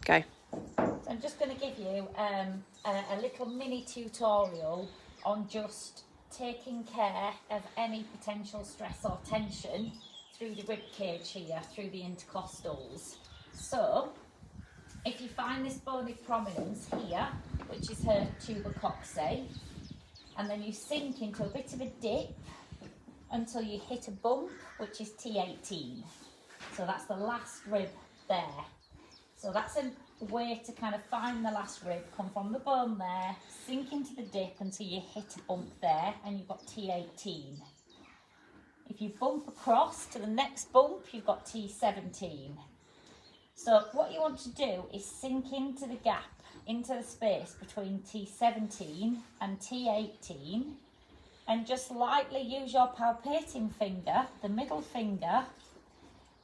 Go. So I'm just going to give you a little mini tutorial on just taking care of any potential stress or tension through the rib cage here, through the intercostals. So if you find this bony prominence here, which is her tubercocci, and then you sink into a bit of a dip until you hit a bump, which is T18. So that's the last rib there. So that's a way to kind of find the last rib, come from the bone there, sink into the dip until you hit a bump there, and you've got T18. If you bump across to the next bump, you've got T17. So what you want to do is sink into the gap, into the space between T17 and T18, and just lightly use your palpating finger, the middle finger,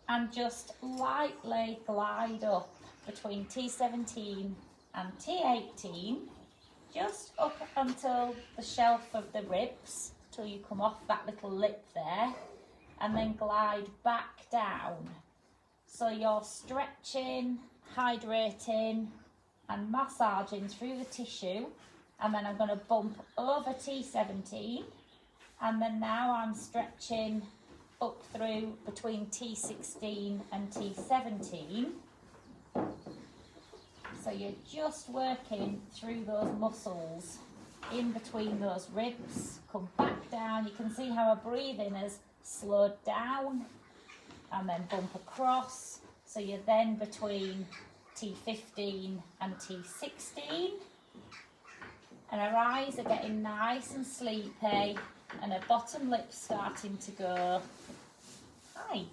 and just lightly glide up between T17 and T18, just up until the shelf of the ribs, till you come off that little lip there, and then glide back down. So you're stretching, hydrating and massaging through the tissue, and then I'm going to bump over T17, and then now I'm stretching up through between T16 and T17. So you're just working through those muscles in between those ribs. Come back down. You can see how our breathing has slowed down, and then bump across. So you're then between T15 and T16. And her eyes are getting nice and sleepy, and her bottom lip's starting to go. Hi.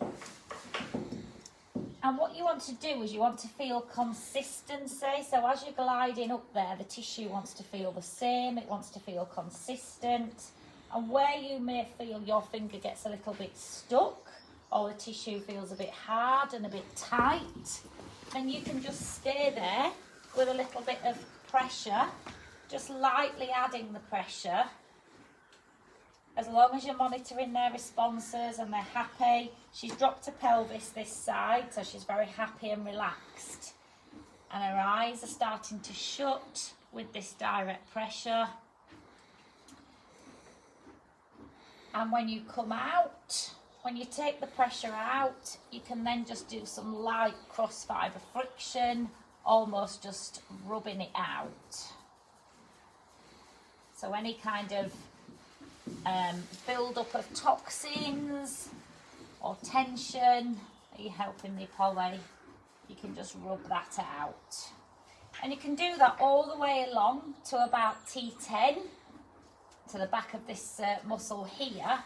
And what you want to do is you want to feel consistency. So as you're gliding up there, the tissue wants to feel the same. It wants to feel consistent. And where you may feel your finger gets a little bit stuck, or the tissue feels a bit hard and a bit tight, then you can just stay there with a little bit of pressure, just lightly adding the pressure. As long as you're monitoring their responses and they're happy. She's dropped her pelvis this side, so she's very happy and relaxed. And her eyes are starting to shut with this direct pressure. And when you come out, when you take the pressure out, you can then just do some light cross fibre friction, almost just rubbing it out. So any kind of build up of toxins or tension that you're helping me, Polly, you can just rub that out. And you can do that all the way along to about T10, to the back of this muscle here.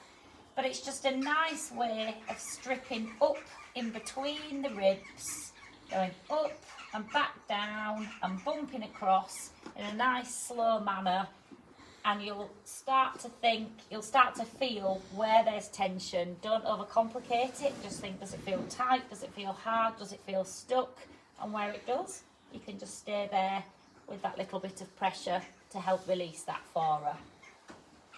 But it's just a nice way of stripping up in between the ribs, going up and back down and bumping across in a nice slow manner. And you'll start to feel where there's tension. Don't overcomplicate it. Just think, does it feel tight? Does it feel hard? Does it feel stuck? And where it does, you can just stay there with that little bit of pressure to help release that for her.